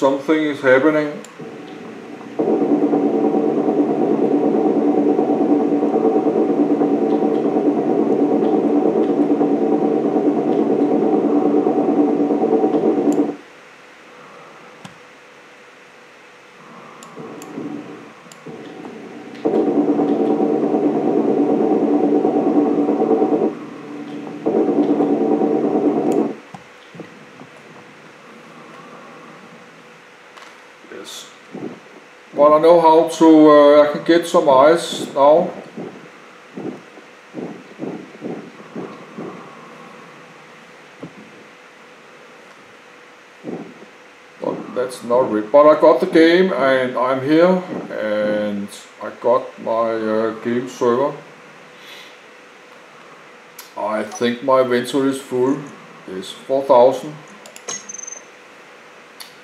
something is happening. But I know how to, I can get some ice now. But that's not it. But I got the game and I'm here and I got my game server. I think my inventory is full. It's 4,000.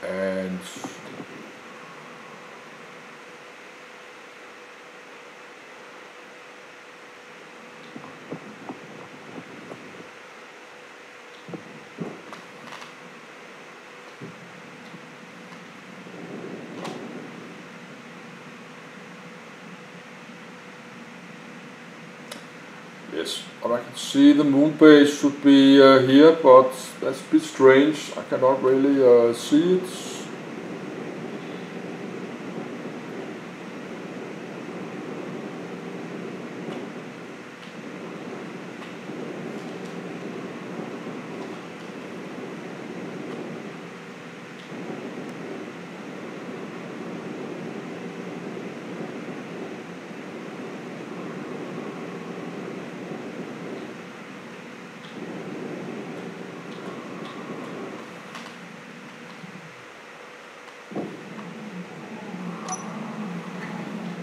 And yes, but I can see the moon base should be here, but that's a bit strange. I cannot really see it.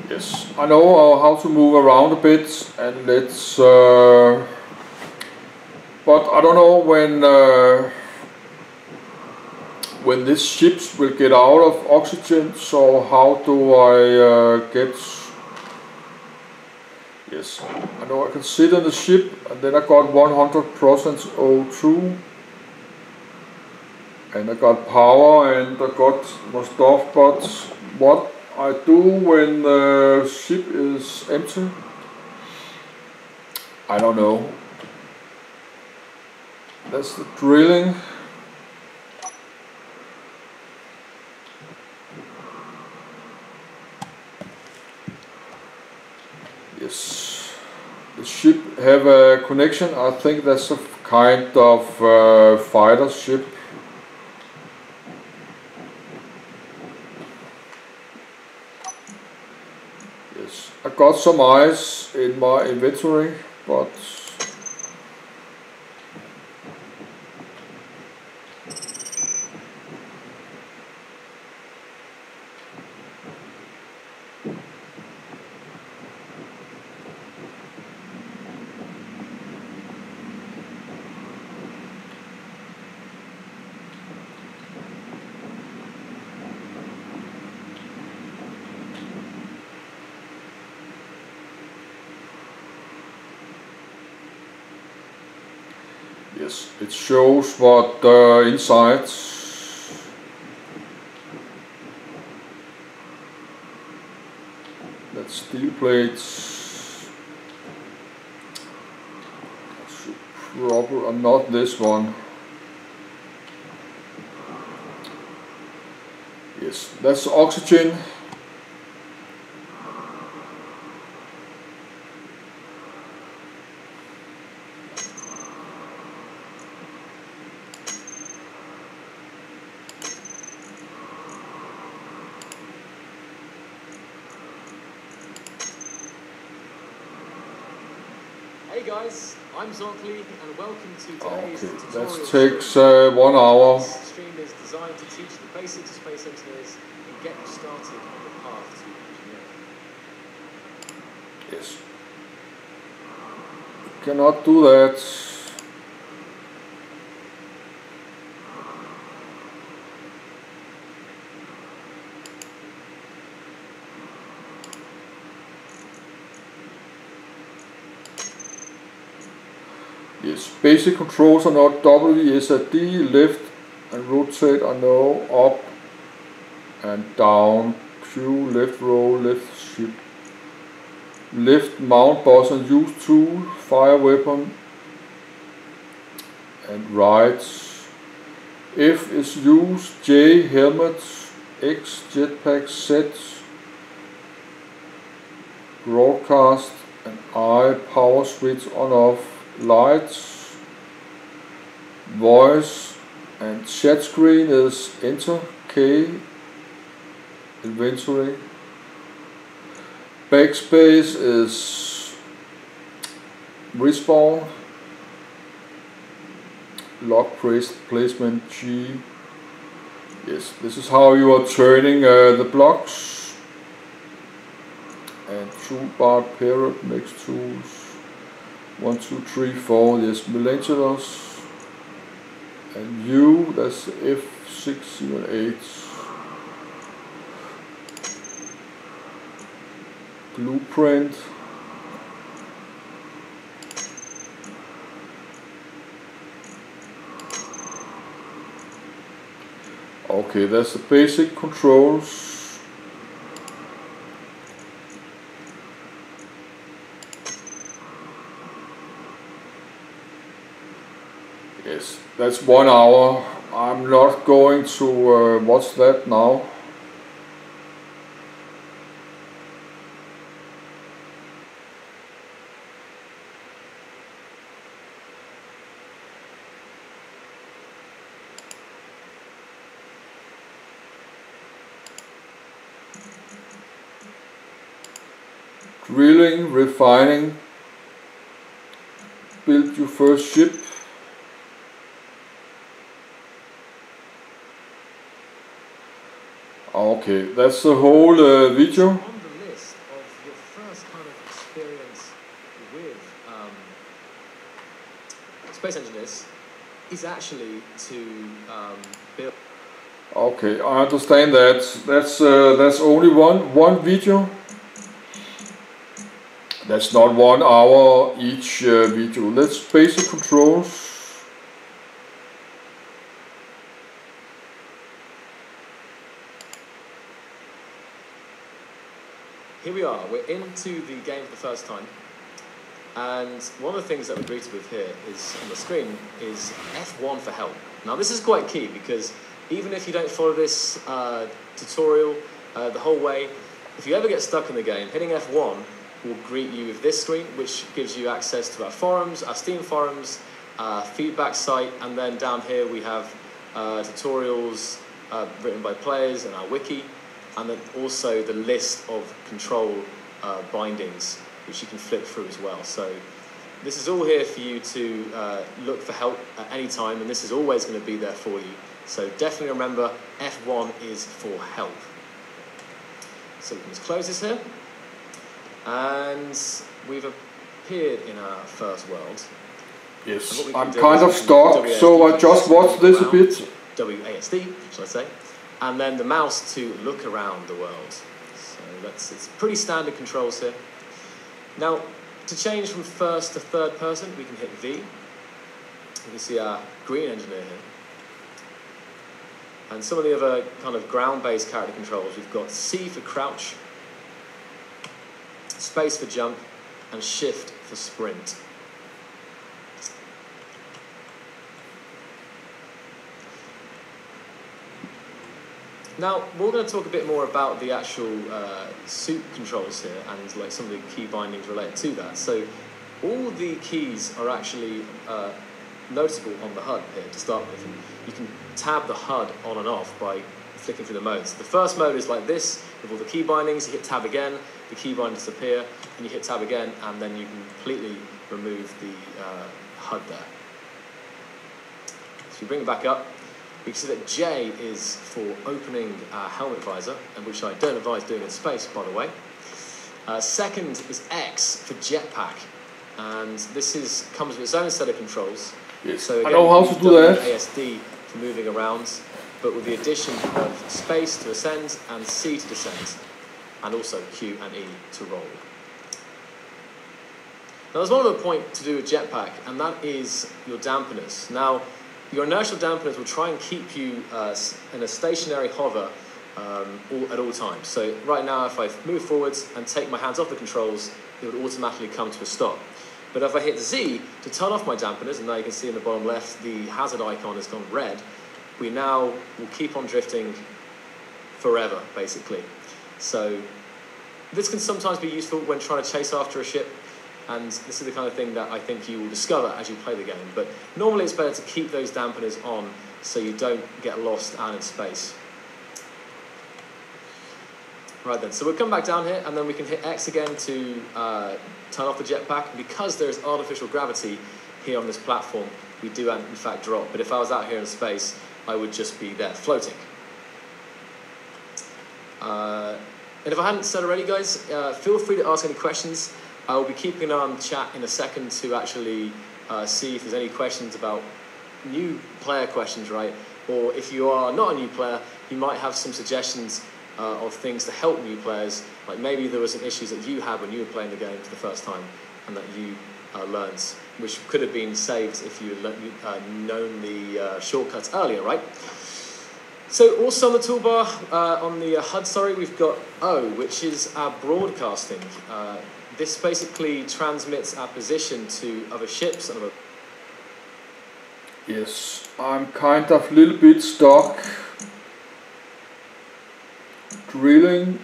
Yes, I know how to move around a bit, and let's. But I don't know when this ship will get out of oxygen. So how do I get? Yes, I know I can sit in the ship, and then I got 100% O2, and I got power, and I got more stuff. But what I do when the ship is empty, I don't know. That's the drilling. Yes, the ship have a connection. I think that's a kind of fighter ship. Yes, I got some ice in my inventory, but yes, it shows what inside. That's steel plates. Probably not this one. Yes, that's oxygen. Hey guys, I'm Zonkly and welcome to today's tutorial. That takes 1 hour. This stream is designed to teach the basics of space engineers and get you started on the path to engineering. Yes. Cannot do that. Yes, basic controls are not WSD, left and rotate, I know, up and down, Q, left row, left shift, left mount boss and use tool, fire weapon, and right. F is use, J helmet, X jetpack, Z broadcast, and I power switch on off, lights, voice, and chat screen is enter, K, inventory, backspace is respawn, lock placement G. Yes, this is how you are turning the blocks. And toolbar parrot, next tools. 1, 2, 3, 4. Yes, Melancholos. And U, that's F6, 7, 8. Blueprint. Okay, that's the basic controls. Yes, that's 1 hour. I'm not going to watch that now. Drilling, refining, build your first ship. Okay, that's the whole video. On the list of your first kind of experience with space engineers is actually to build. Okay, I understand that. That's only one video. That's not 1 hour each video. That's basic controls. Here we are, we're into the game for the first time. And one of the things that we're greeted with here is, on the screen, is F1 for help. Now this is quite key because even if you don't follow this tutorial the whole way, if you ever get stuck in the game, hitting F1 will greet you with this screen, which gives you access to our forums, our Steam forums, feedback site, and then down here we have tutorials written by players and our wiki, and then also the list of control bindings, which you can flip through as well. So this is all here for you to look for help at any time, and this is always going to be there for you. So definitely remember, F1 is for help. So we can just close this here. And we've appeared in our first world. Yes, I'm kind of stuck, so I just watched this a bit. WASD, shall I say. And then the mouse to look around the world. So it's pretty standard controls here. Now, to change from first to third person, we can hit V. You can see our green engineer here. And some of the other kind of ground-based character controls, we've got C for crouch, space for jump, and shift for sprint. Now, we're going to talk a bit more about the actual suit controls here and like some of the key bindings related to that. So all the keys are actually noticeable on the HUD here to start with. And you can tab the HUD on and off by flicking through the modes. The first mode is like this, with all the key bindings. You hit tab again, the key bindings disappear, and you hit tab again, and then you can completely remove the HUD there. So you bring it back up. We can see that J is for opening our helmet visor, and which I don't advise doing in space, by the way. Second is X for jetpack, and this comes with its own set of controls. Yes. So again, I know how to do that. ASD for moving around, but with the addition of space to ascend and C to descend, and also Q and E to roll. Now there's one other point to do with jetpack, and that is your dampeners. Now, your inertial dampeners will try and keep you in a stationary hover at all times. So right now, if I move forwards and take my hands off the controls, it would automatically come to a stop. But if I hit Z to turn off my dampeners, and now you can see in the bottom left the hazard icon has gone red, we now will keep on drifting forever, basically. So this can sometimes be useful when trying to chase after a ship, and this is the kind of thing that I think you will discover as you play the game. But normally it's better to keep those dampeners on so you don't get lost out in space. Right then, so we'll come back down here, and then we can hit X again to turn off the jetpack. Because there's artificial gravity here on this platform, we do in fact drop. But if I was out here in space, I would just be there floating. And if I hadn't said already, guys, feel free to ask any questions. I will be keeping an eye on the chat in a second to actually see if there's any questions about new player questions, right? Or if you are not a new player, you might have some suggestions of things to help new players. Like maybe there were some issues that you had when you were playing the game for the first time and that you learned, which could have been saved if you had known the shortcuts earlier, right? So also on the toolbar, on the HUD, sorry, we've got O, which is our broadcasting. This basically transmits our position to other ships and other... Yes, I'm kind of a little bit stuck drilling.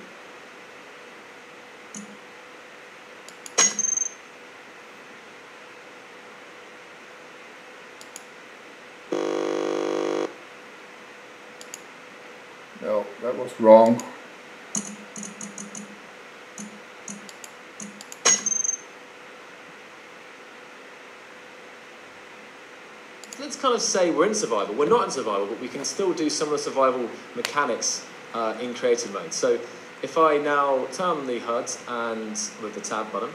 No, that was wrong. Let's kind of say we're in survival. We're not in survival, but we can still do some of the survival mechanics in creative mode. So if I now turn the HUD and with the tab button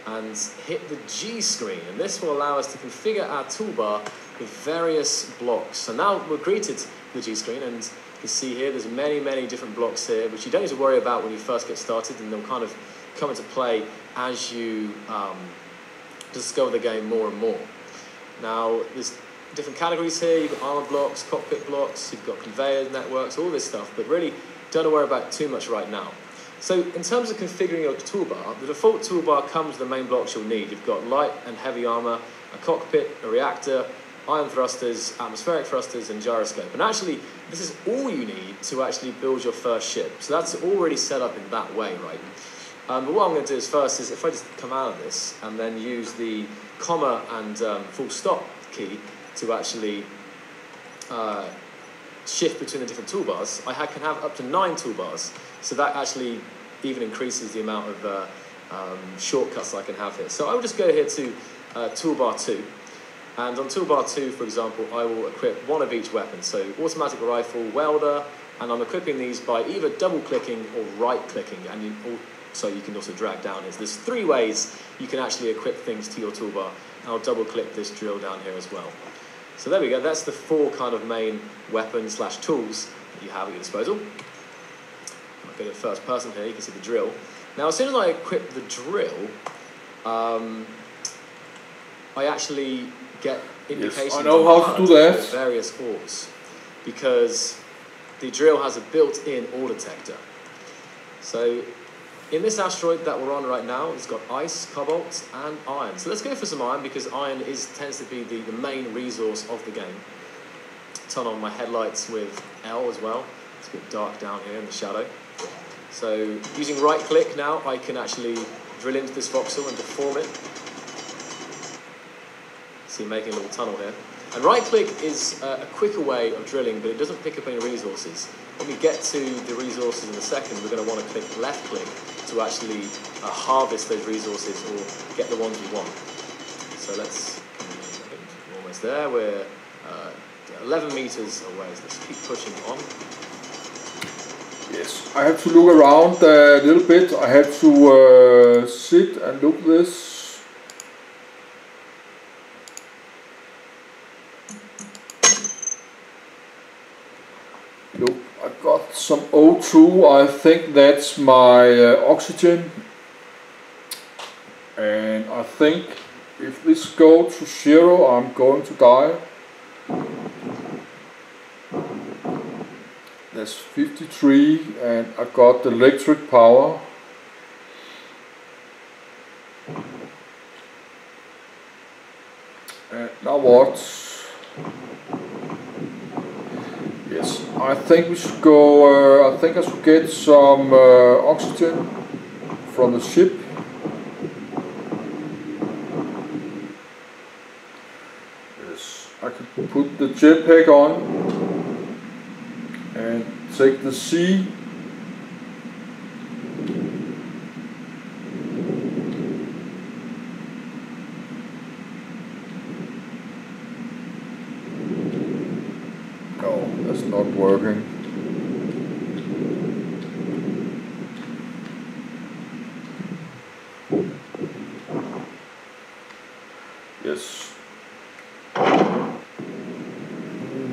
and hit the G screen, and this will allow us to configure our toolbar with various blocks. So now we're greeted with the G screen, and you can see here there's many different blocks here, which you don't need to worry about when you first get started, and they'll kind of come into play as you discover the game more and more. Now there's different categories here. You've got armor blocks, cockpit blocks, you've got conveyor networks, all this stuff, but really don't worry about too much right now. So in terms of configuring your toolbar, the default toolbar comes with the main blocks you'll need. You've got light and heavy armor, a cockpit, a reactor, ion thrusters, atmospheric thrusters, and gyroscope. And actually, this is all you need to actually build your first ship. So that's already set up in that way, right? But what I'm going to do is first is if I just come out of this and then use the comma and full stop key to actually shift between the different toolbars, I can have up to 9 toolbars. So that actually even increases the amount of shortcuts I can have here. So I will just go here to toolbar 2. And on toolbar 2, for example, I will equip one of each weapon. So automatic rifle, welder, and I'm equipping these by either double-clicking or right-clicking. And so you can also drag down. There's 3 ways you can actually equip things to your toolbar. And I'll double-click this drill down here as well. So there we go, that's the 4 kind of main weapons / tools that you have at your disposal. I'll go to first person here, you can see the drill. Now as soon as I equip the drill, I actually get indications of various ores, because the drill has a built-in ore detector. So in this asteroid that we're on right now, it's got ice, cobalt, and iron. So let's go for some iron, because iron tends to be the main resource of the game. Turn on my headlights with L as well. It's a bit dark down here in the shadow. So using right-click now, I can actually drill into this voxel and deform it. See, making a little tunnel here. And right-click is a quicker way of drilling, but it doesn't pick up any resources. When we get to the resources in a second, we're going to want to click left-click to actually harvest those resources or get the ones we want. So we're almost there. We're 11 meters away. So let's keep pushing on. Yes, I have to look around a little bit. I have to sit and look this. Look, I've got some O2. I think that's my oxygen. And I think if this goes to 0, I'm going to die. There's 53 and I got electric power. And now what? Yes, I think we should go, I think I should get some oxygen from the ship. Yes, I can put the jetpack on and take the sea. Oh, that's not working. Yes.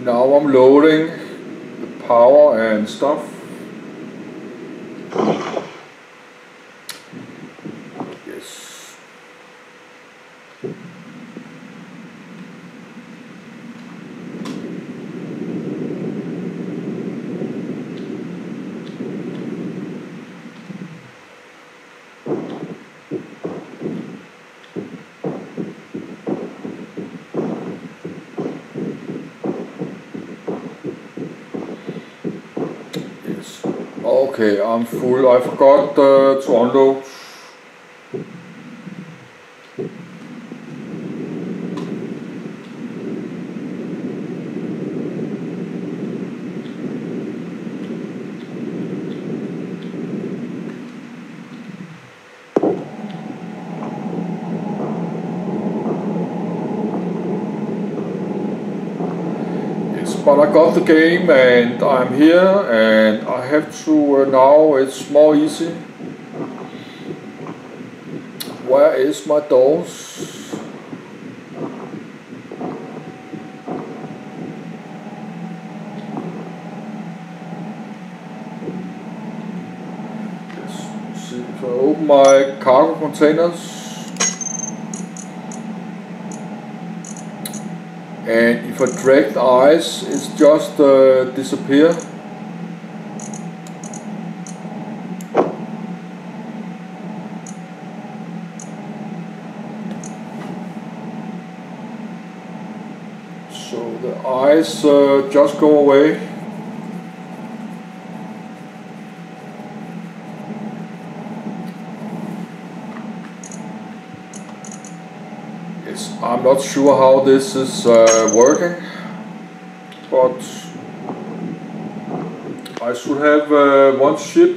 Now I'm loading the power and stuff. Yes. Okay, I'm full. I forgot to unload. But I got the game and I'm here and I have to now it's more easy. Where is my doors? Yes. See if I open my cargo containers. And if I drag the ice, it's just disappear. So the ice just go away. Yes, I'm not sure how this is working, but I should have one ship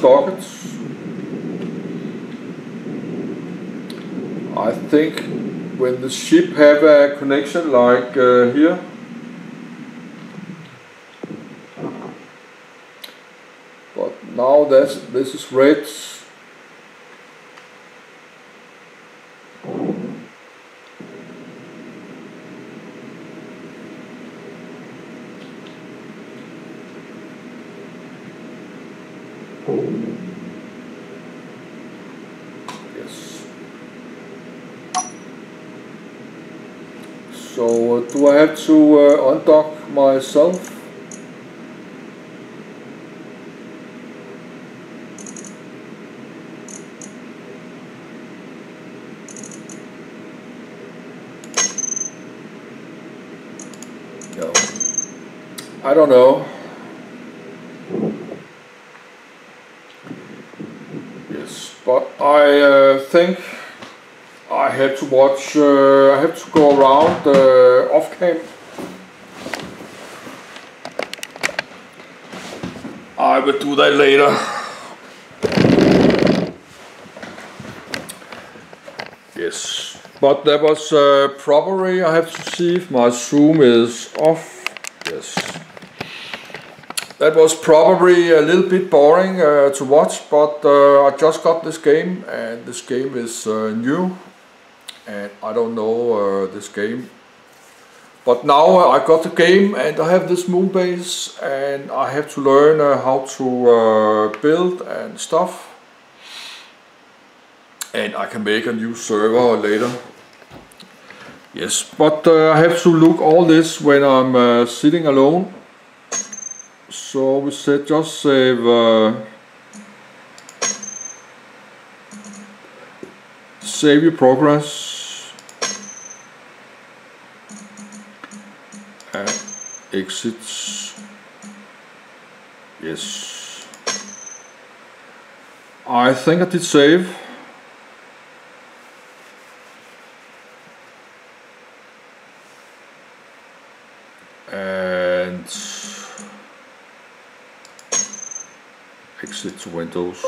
docked. I think when the ship have a connection like here, but now this is red. Yes. So do I have to undock myself? No. I don't know. Yes, but I think I have to watch, I have to go around off cam. I will do that later. Yes, but that was probably, I have to see if my zoom is off. Yes. That was probably a little bit boring to watch, but I just got this game and this game is new and I don't know this game. But now I got the game and I have this moon base and I have to learn how to build and stuff. And I can make a new server later. Yes, but I have to look all this when I'm sitting alone. So we said just save save your progress and exits. Yes, I think I did save. And exit to Windows.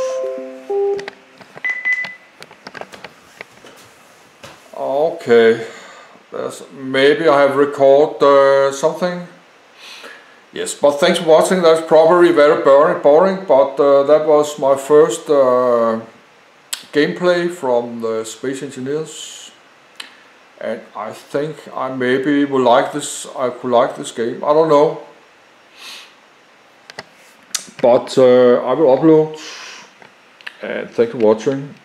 Okay, maybe I have recorded something. Yes, but thanks for watching. That's probably very boring, but that was my first gameplay from the Space Engineers, and I think I maybe will like this. I could like this game. I don't know, but I will upload. And thanks for watching.